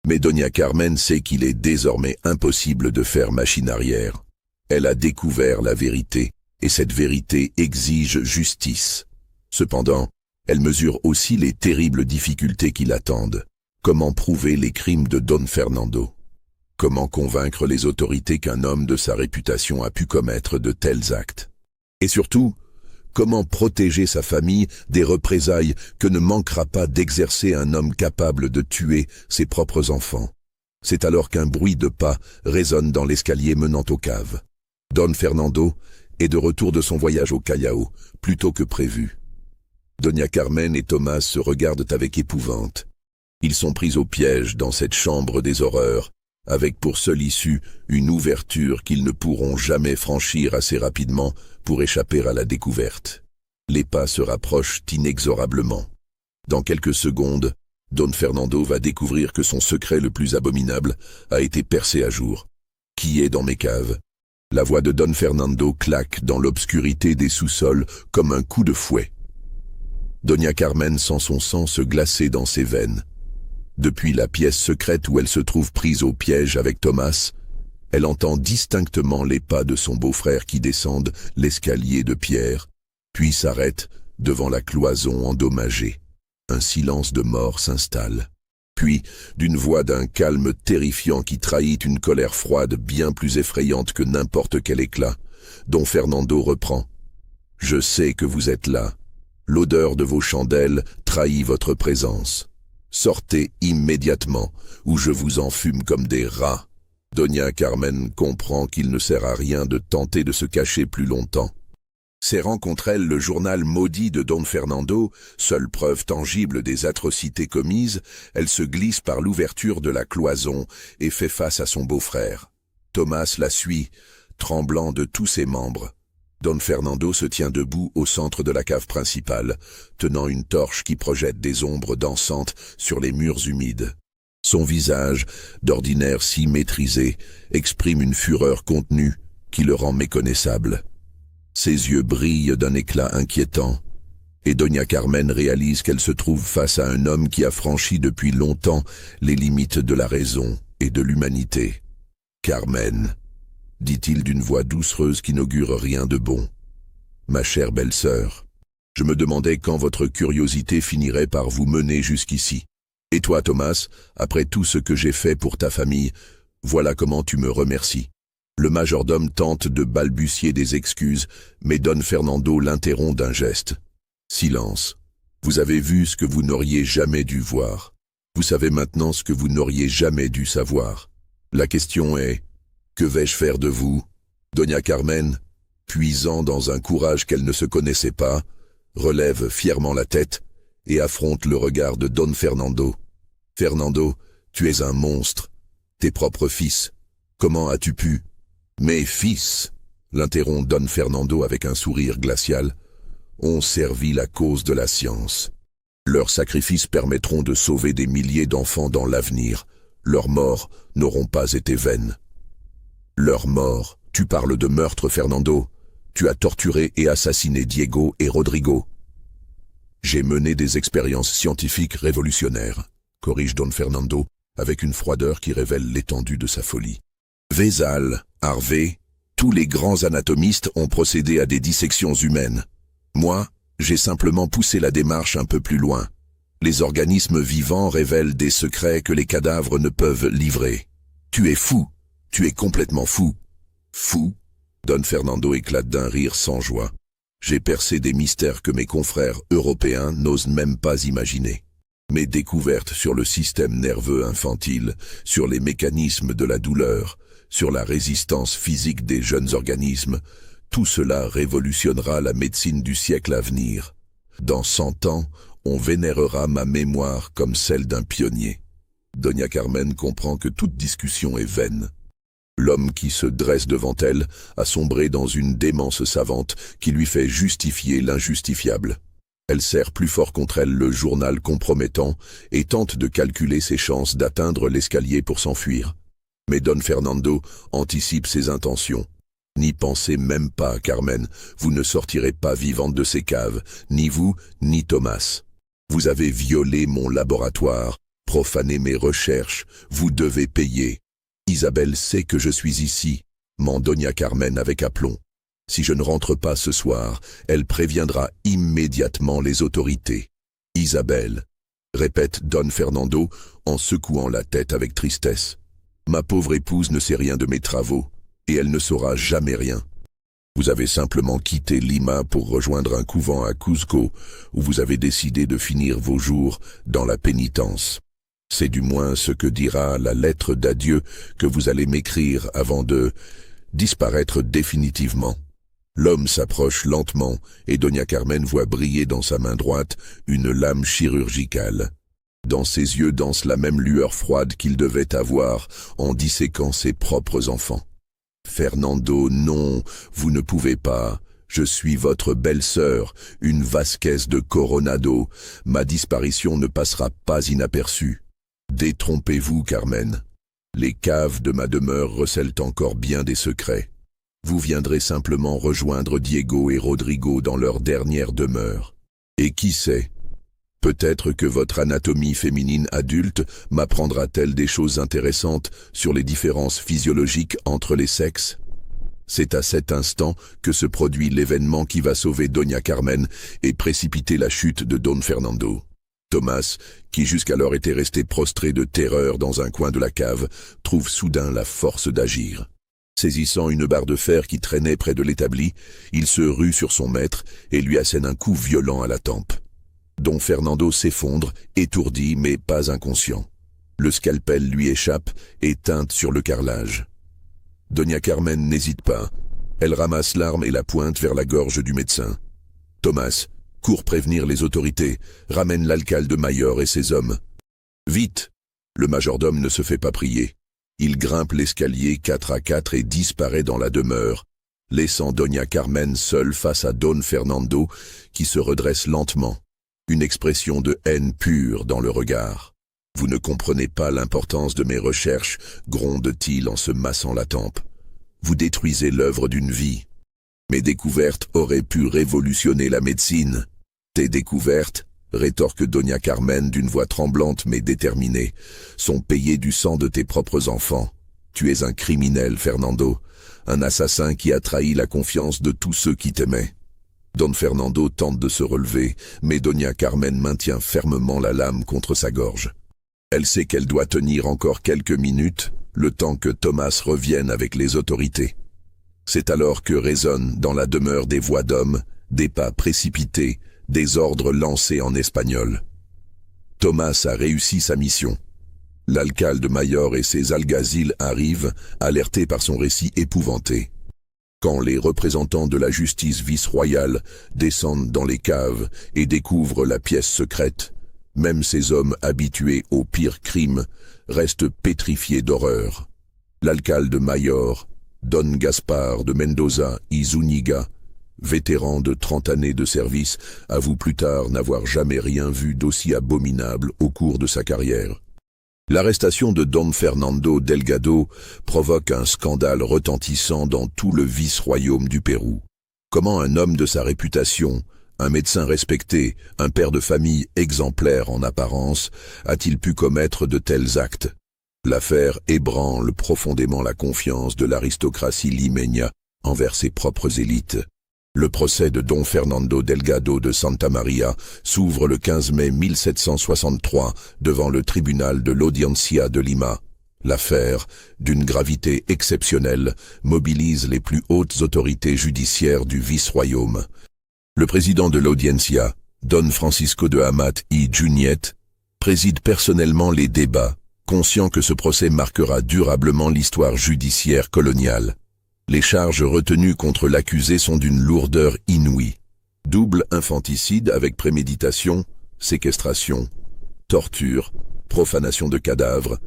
Speaker 1: Mais Doña Carmen sait qu'il est désormais impossible de faire machine arrière. Elle a découvert la vérité, et cette vérité exige justice. Cependant, elle mesure aussi les terribles difficultés qui l'attendent. Comment prouver les crimes de Don Fernando? Comment convaincre les autorités qu'un homme de sa réputation a pu commettre de tels actes? Et surtout, comment protéger sa famille des représailles que ne manquera pas d'exercer un homme capable de tuer ses propres enfants? C'est alors qu'un bruit de pas résonne dans l'escalier menant aux caves. Don Fernando est de retour de son voyage au Callao, plus tôt que prévu. Doña Carmen et Thomas se regardent avec épouvante. Ils sont pris au piège dans cette chambre des horreurs, avec pour seule issue une ouverture qu'ils ne pourront jamais franchir assez rapidement pour échapper à la découverte. Les pas se rapprochent inexorablement. Dans quelques secondes, Don Fernando va découvrir que son secret le plus abominable a été percé à jour. Qui est dans mes caves? La voix de Don Fernando claque dans l'obscurité des sous-sols comme un coup de fouet. Doña Carmen sent son sang se glacer dans ses veines. Depuis la pièce secrète où elle se trouve prise au piège avec Thomas, elle entend distinctement les pas de son beau-frère qui descendent l'escalier de pierre, puis s'arrêtent devant la cloison endommagée. Un silence de mort s'installe. Puis, d'une voix d'un calme terrifiant qui trahit une colère froide bien plus effrayante que n'importe quel éclat, Don Fernando reprend. « Je sais que vous êtes là. L'odeur de vos chandelles trahit votre présence. Sortez immédiatement, ou je vous enfume comme des rats. » Doña Carmen comprend qu'il ne sert à rien de tenter de se cacher plus longtemps. Serrant contre elle le journal maudit de Don Fernando, seule preuve tangible des atrocités commises, elle se glisse par l'ouverture de la cloison et fait face à son beau-frère. Thomas la suit, tremblant de tous ses membres. Don Fernando se tient debout au centre de la cave principale, tenant une torche qui projette des ombres dansantes sur les murs humides. Son visage, d'ordinaire si maîtrisé, exprime une fureur contenue qui le rend méconnaissable. Ses yeux brillent d'un éclat inquiétant, et Doña Carmen réalise qu'elle se trouve face à un homme qui a franchi depuis longtemps les limites de la raison et de l'humanité. « Carmen », dit-il d'une voix doucereuse qui n'augure rien de bon. « Ma chère belle-sœur, je me demandais quand votre curiosité finirait par vous mener jusqu'ici. Et toi, Thomas, après tout ce que j'ai fait pour ta famille, voilà comment tu me remercies. » Le majordome tente de balbutier des excuses, mais Don Fernando l'interrompt d'un geste. « Silence. Vous avez vu ce que vous n'auriez jamais dû voir. Vous savez maintenant ce que vous n'auriez jamais dû savoir. La question est, que vais-je faire de vous ?» Doña Carmen, puisant dans un courage qu'elle ne se connaissait pas, relève fièrement la tête et affronte le regard de Don Fernando. « Fernando, tu es un monstre. Tes propres fils. Comment as-tu pu ?»« Mes fils, l'interrompt Don Fernando avec un sourire glacial, ont servi la cause de la science. Leurs sacrifices permettront de sauver des milliers d'enfants dans l'avenir. Leurs morts n'auront pas été vaines. » Leurs morts, tu parles de meurtre, Fernando. Tu as torturé et assassiné Diego et Rodrigo. J'ai mené des expériences scientifiques révolutionnaires, corrige Don Fernando, avec une froideur qui révèle l'étendue de sa folie. Vesal, Harvey, tous les grands anatomistes ont procédé à des dissections humaines. Moi, j'ai simplement poussé la démarche un peu plus loin. Les organismes vivants révèlent des secrets que les cadavres ne peuvent livrer. Tu es fou, tu es complètement fou. Fou? Don Fernando éclate d'un rire sans joie. J'ai percé des mystères que mes confrères européens n'osent même pas imaginer. Mes découvertes sur le système nerveux infantile, sur les mécanismes de la douleur, sur la résistance physique des jeunes organismes, tout cela révolutionnera la médecine du siècle à venir. Dans 100 ans, on vénérera ma mémoire comme celle d'un pionnier. Doña Carmen comprend que toute discussion est vaine. L'homme qui se dresse devant elle a sombré dans une démence savante qui lui fait justifier l'injustifiable. Elle serre plus fort contre elle le journal compromettant et tente de calculer ses chances d'atteindre l'escalier pour s'enfuir. Mais Don Fernando anticipe ses intentions. N'y pensez même pas, Carmen, vous ne sortirez pas vivante de ces caves, ni vous, ni Thomas. Vous avez violé mon laboratoire, profané mes recherches, vous devez payer. Isabelle sait que je suis ici, ment Doña Carmen avec aplomb. Si je ne rentre pas ce soir, elle préviendra immédiatement les autorités. Isabelle, répète Don Fernando en secouant la tête avec tristesse. Ma pauvre épouse ne sait rien de mes travaux, et elle ne saura jamais rien. Vous avez simplement quitté Lima pour rejoindre un couvent à Cuzco, où vous avez décidé de finir vos jours dans la pénitence. C'est du moins ce que dira la lettre d'adieu que vous allez m'écrire avant de disparaître définitivement. L'homme s'approche lentement et Doña Carmen voit briller dans sa main droite une lame chirurgicale. Dans ses yeux danse la même lueur froide qu'il devait avoir en disséquant ses propres enfants. « Fernando, non, vous ne pouvez pas. Je suis votre belle-sœur, une Vasquez de Coronado. Ma disparition ne passera pas inaperçue. Détrompez-vous, Carmen. Les caves de ma demeure recèlent encore bien des secrets. Vous viendrez simplement rejoindre Diego et Rodrigo dans leur dernière demeure. Et qui sait, peut-être que votre anatomie féminine adulte m'apprendra-t-elle des choses intéressantes sur les différences physiologiques entre les sexes. C'est à cet instant que se produit l'événement qui va sauver Doña Carmen et précipiter la chute de Don Fernando. Thomas, qui jusqu'alors était resté prostré de terreur dans un coin de la cave, trouve soudain la force d'agir. Saisissant une barre de fer qui traînait près de l'établi, il se rue sur son maître et lui assène un coup violent à la tempe. Don Fernando s'effondre, étourdi mais pas inconscient. Le scalpel lui échappe et teinte sur le carrelage. Doña Carmen n'hésite pas. Elle ramasse l'arme et la pointe vers la gorge du médecin. Thomas court prévenir les autorités, ramène l'alcalde Mayor et ses hommes. Vite! Le majordome ne se fait pas prier. Il grimpe l'escalier 4 à 4 et disparaît dans la demeure, laissant Doña Carmen seule face à Don Fernando, qui se redresse lentement, une expression de haine pure dans le regard. « Vous ne comprenez pas l'importance de mes recherches », gronde-t-il en se massant la tempe. « Vous détruisez l'œuvre d'une vie. Mes découvertes auraient pu révolutionner la médecine. Tes découvertes, rétorque Doña Carmen d'une voix tremblante mais déterminée, sont payées du sang de tes propres enfants. Tu es un criminel, Fernando, un assassin qui a trahi la confiance de tous ceux qui t'aimaient. » Don Fernando tente de se relever, mais Doña Carmen maintient fermement la lame contre sa gorge. Elle sait qu'elle doit tenir encore quelques minutes, le temps que Thomas revienne avec les autorités. C'est alors que résonnent dans la demeure des voix d'hommes, des pas précipités, des ordres lancés en espagnol. Thomas a réussi sa mission. L'alcalde Mayor et ses alguazils arrivent, alertés par son récit épouvanté. Quand les représentants de la justice vice-royale descendent dans les caves et découvrent la pièce secrète, même ces hommes habitués aux pires crimes restent pétrifiés d'horreur. L'alcalde Mayor, Don Gaspar de Mendoza y Zúñiga, vétéran de 30 années de service, avoue plus tard n'avoir jamais rien vu d'aussi abominable au cours de sa carrière. L'arrestation de Don Fernando Delgado provoque un scandale retentissant dans tout le vice-royaume du Pérou. Comment un homme de sa réputation, un médecin respecté, un père de famille exemplaire en apparence, a-t-il pu commettre de tels actes? L'affaire ébranle profondément la confiance de l'aristocratie limeña envers ses propres élites. Le procès de Don Fernando Delgado de Santa Maria s'ouvre le 15 mai 1763 devant le tribunal de l'Audiencia de Lima. L'affaire, d'une gravité exceptionnelle, mobilise les plus hautes autorités judiciaires du vice-royaume. Le président de l'Audiencia, Don Francisco de Amat y Junyent, préside personnellement les débats, conscient que ce procès marquera durablement l'histoire judiciaire coloniale. Les charges retenues contre l'accusé sont d'une lourdeur inouïe. Double infanticide avec préméditation, séquestration, torture, profanation de cadavres,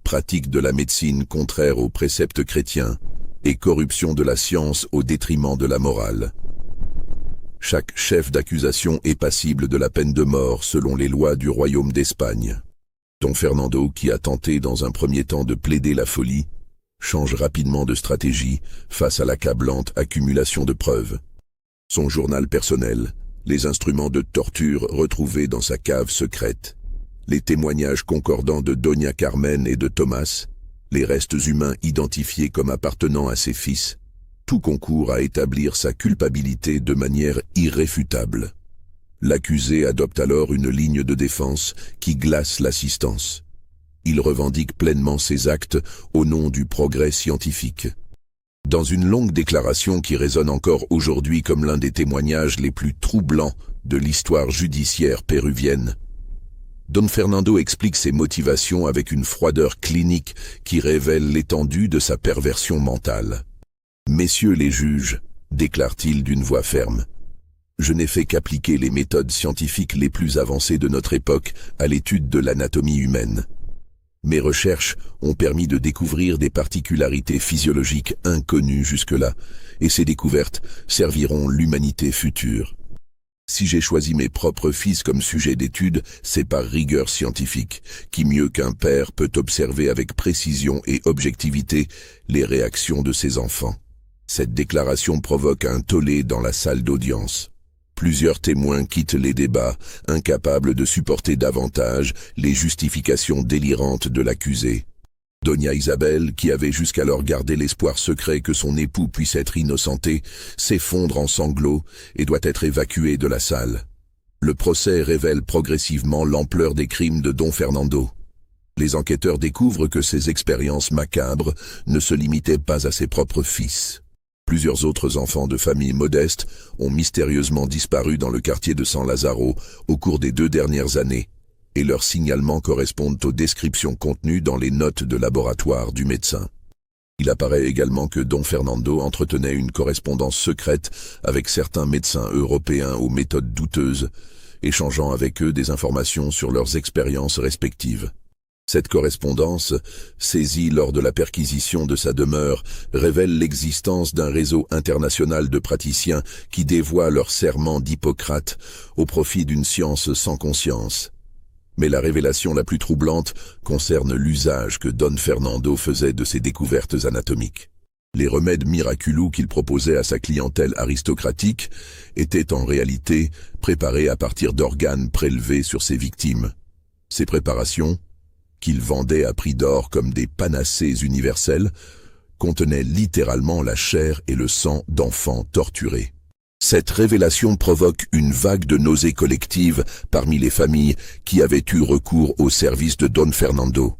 Speaker 1: pratique de la médecine contraire aux préceptes chrétiens et corruption de la science au détriment de la morale. Chaque chef d'accusation est passible de la peine de mort selon les lois du royaume d'Espagne. Don Fernando, qui a tenté dans un premier temps de plaider la folie, change rapidement de stratégie face à l'accablante accumulation de preuves. Son journal personnel, les instruments de torture retrouvés dans sa cave secrète, les témoignages concordants de Doña Carmen et de Thomas, les restes humains identifiés comme appartenant à ses fils, tout concourt à établir sa culpabilité de manière irréfutable. L'accusé adopte alors une ligne de défense qui glace l'assistance. Il revendique pleinement ses actes au nom du progrès scientifique. Dans une longue déclaration qui résonne encore aujourd'hui comme l'un des témoignages les plus troublants de l'histoire judiciaire péruvienne, Don Fernando explique ses motivations avec une froideur clinique qui révèle l'étendue de sa perversion mentale. « Messieurs les juges, déclare-t-il d'une voix ferme, je n'ai fait qu'appliquer les méthodes scientifiques les plus avancées de notre époque à l'étude de l'anatomie humaine. Mes recherches ont permis de découvrir des particularités physiologiques inconnues jusque-là, et ces découvertes serviront l'humanité future. Si j'ai choisi mes propres fils comme sujet d'étude, c'est par rigueur scientifique, qui mieux qu'un père peut observer avec précision et objectivité les réactions de ses enfants. Cette déclaration provoque un tollé dans la salle d'audience. Plusieurs témoins quittent les débats, incapables de supporter davantage les justifications délirantes de l'accusé. Doña Isabel, qui avait jusqu'alors gardé l'espoir secret que son époux puisse être innocenté, s'effondre en sanglots et doit être évacuée de la salle. Le procès révèle progressivement l'ampleur des crimes de Don Fernando. Les enquêteurs découvrent que ces expériences macabres ne se limitaient pas à ses propres fils. Plusieurs autres enfants de familles modestes ont mystérieusement disparu dans le quartier de San Lázaro au cours des 2 dernières années, et leurs signalements correspondent aux descriptions contenues dans les notes de laboratoire du médecin. Il apparaît également que Don Fernando entretenait une correspondance secrète avec certains médecins européens aux méthodes douteuses, échangeant avec eux des informations sur leurs expériences respectives. Cette correspondance, saisie lors de la perquisition de sa demeure, révèle l'existence d'un réseau international de praticiens qui dévoient leur serment d'Hippocrate au profit d'une science sans conscience. Mais la révélation la plus troublante concerne l'usage que Don Fernando faisait de ses découvertes anatomiques. Les remèdes miraculeux qu'il proposait à sa clientèle aristocratique étaient en réalité préparés à partir d'organes prélevés sur ses victimes. Ces préparations, qu'il vendait à prix d'or comme des panacées universelles, contenaient littéralement la chair et le sang d'enfants torturés. Cette révélation provoque une vague de nausées collectives parmi les familles qui avaient eu recours au service de Don Fernando.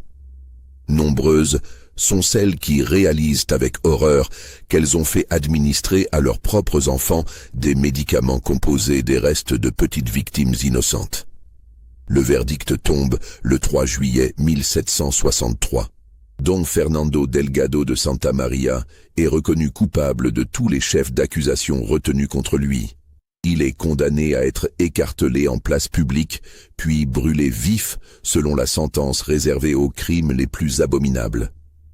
Speaker 1: Nombreuses sont celles qui réalisent avec horreur qu'elles ont fait administrer à leurs propres enfants des médicaments composés des restes de petites victimes innocentes. Le verdict tombe le 3 juillet 1763. Don Fernando Delgado de Santa Maria est reconnu coupable de tous les chefs d'accusation retenus contre lui. Il est condamné à être écartelé en place publique, puis brûlé vif selon la sentence réservée aux crimes les plus abominables.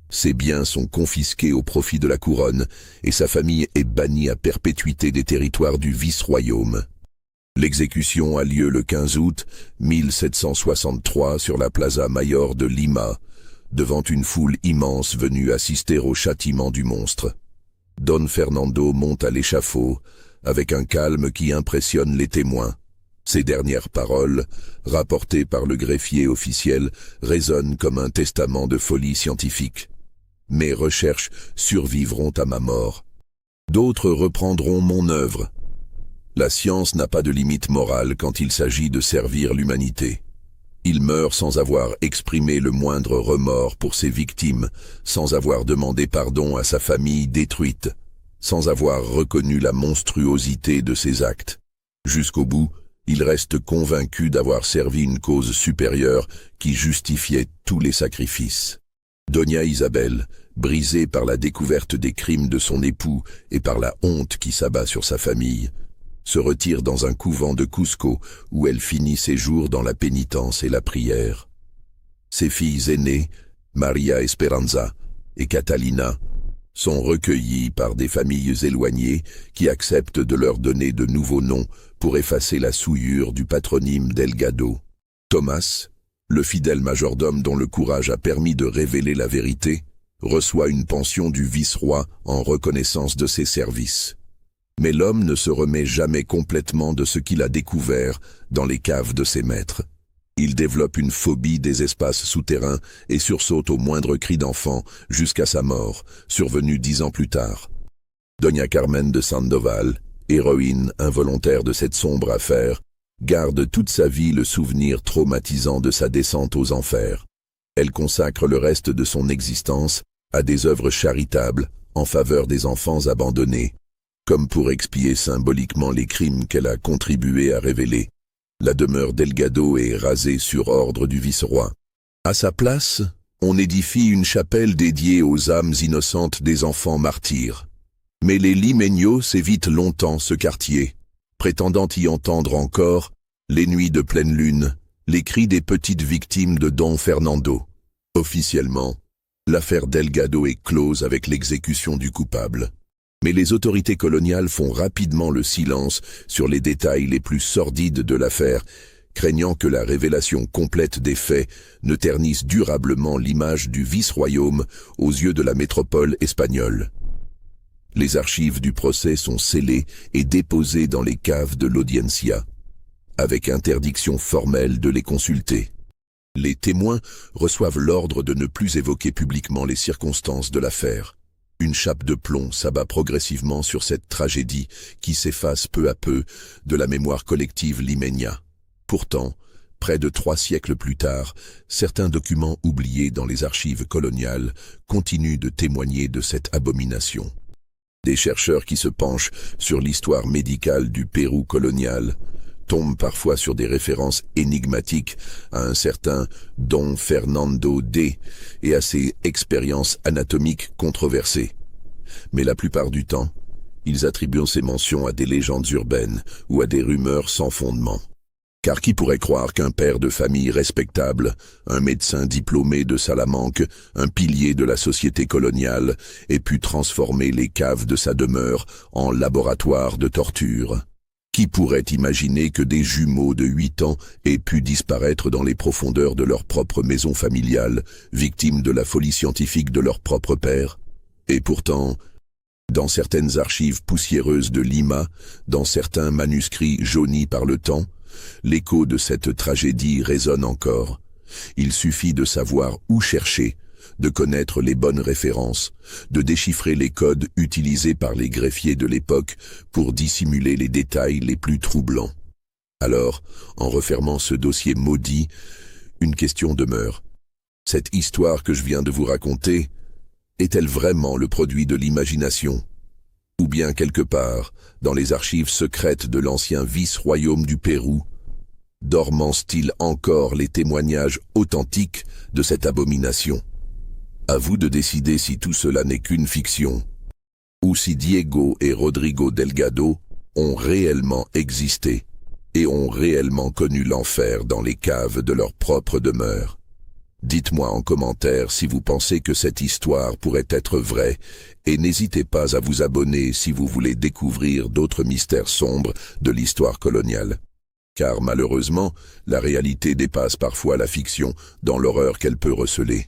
Speaker 1: Ses biens sont confisqués au profit de la couronne et sa famille est bannie à perpétuité des territoires du vice-royaume. L'exécution a lieu le 15 août 1763 sur la Plaza Mayor de Lima, devant une foule immense venue assister au châtiment du monstre. Don Fernando monte à l'échafaud, avec un calme qui impressionne les témoins. Ses dernières paroles, rapportées par le greffier officiel, résonnent comme un testament de folie scientifique. Mes recherches survivront à ma mort. D'autres reprendront mon œuvre. La science n'a pas de limite morale quand il s'agit de servir l'humanité. Il meurt sans avoir exprimé le moindre remords pour ses victimes, sans avoir demandé pardon à sa famille détruite, sans avoir reconnu la monstruosité de ses actes. Jusqu'au bout, il reste convaincu d'avoir servi une cause supérieure qui justifiait tous les sacrifices. Doña Isabel, brisée par la découverte des crimes de son époux et par la honte qui s'abat sur sa famille, se retire dans un couvent de Cusco où elle finit ses jours dans la pénitence et la prière. Ses filles aînées, Maria Esperanza et Catalina, sont recueillies par des familles éloignées qui acceptent de leur donner de nouveaux noms pour effacer la souillure du patronyme Delgado. Thomas, le fidèle majordome dont le courage a permis de révéler la vérité, reçoit une pension du vice-roi en reconnaissance de ses services. Mais l'homme ne se remet jamais complètement de ce qu'il a découvert dans les caves de ses maîtres. Il développe une phobie des espaces souterrains et sursaute au moindre cri d'enfant jusqu'à sa mort, survenue 10 ans plus tard. Doña Carmen de Sandoval, héroïne involontaire de cette sombre affaire, garde toute sa vie le souvenir traumatisant de sa descente aux enfers. Elle consacre le reste de son existence à des œuvres charitables en faveur des enfants abandonnés, comme pour expier symboliquement les crimes qu'elle a contribué à révéler. La demeure Delgado est rasée sur ordre du vice-roi. À sa place, on édifie une chapelle dédiée aux âmes innocentes des enfants martyrs. Mais les Limeños évitent longtemps ce quartier, prétendant y entendre encore, les nuits de pleine lune, les cris des petites victimes de Don Fernando. Officiellement, l'affaire Delgado est close avec l'exécution du coupable. Mais les autorités coloniales font rapidement le silence sur les détails les plus sordides de l'affaire, craignant que la révélation complète des faits ne ternisse durablement l'image du vice-royaume aux yeux de la métropole espagnole. Les archives du procès sont scellées et déposées dans les caves de l'Audiencia, avec interdiction formelle de les consulter. Les témoins reçoivent l'ordre de ne plus évoquer publiquement les circonstances de l'affaire. Une chape de plomb s'abat progressivement sur cette tragédie qui s'efface peu à peu de la mémoire collective limeña. Pourtant, près de 3 siècles plus tard, certains documents oubliés dans les archives coloniales continuent de témoigner de cette abomination. Des chercheurs qui se penchent sur l'histoire médicale du Pérou colonial tombe parfois sur des références énigmatiques à un certain Don Fernando D et à ses expériences anatomiques controversées. Mais la plupart du temps, ils attribuent ces mentions à des légendes urbaines ou à des rumeurs sans fondement. Car qui pourrait croire qu'un père de famille respectable, un médecin diplômé de Salamanque, un pilier de la société coloniale, ait pu transformer les caves de sa demeure en laboratoire de torture? Qui pourrait imaginer que des jumeaux de 8 ans aient pu disparaître dans les profondeurs de leur propre maison familiale, victimes de la folie scientifique de leur propre père? Et pourtant, dans certaines archives poussiéreuses de Lima, dans certains manuscrits jaunis par le temps, l'écho de cette tragédie résonne encore. Il suffit de savoir où chercher, de connaître les bonnes références, de déchiffrer les codes utilisés par les greffiers de l'époque pour dissimuler les détails les plus troublants. Alors, en refermant ce dossier maudit, une question demeure. Cette histoire que je viens de vous raconter, est-elle vraiment le produit de l'imagination? Ou bien quelque part, dans les archives secrètes de l'ancien vice-royaume du Pérou, dormancent-ils encore les témoignages authentiques de cette abomination? À vous de décider si tout cela n'est qu'une fiction, ou si Diego et Rodrigo Delgado ont réellement existé et ont réellement connu l'enfer dans les caves de leur propre demeure. Dites-moi en commentaire si vous pensez que cette histoire pourrait être vraie et n'hésitez pas à vous abonner si vous voulez découvrir d'autres mystères sombres de l'histoire coloniale. Car malheureusement, la réalité dépasse parfois la fiction dans l'horreur qu'elle peut receler.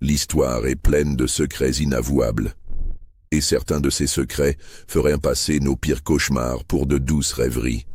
Speaker 1: L'histoire est pleine de secrets inavouables. Et certains de ces secrets feraient passer nos pires cauchemars pour de douces rêveries.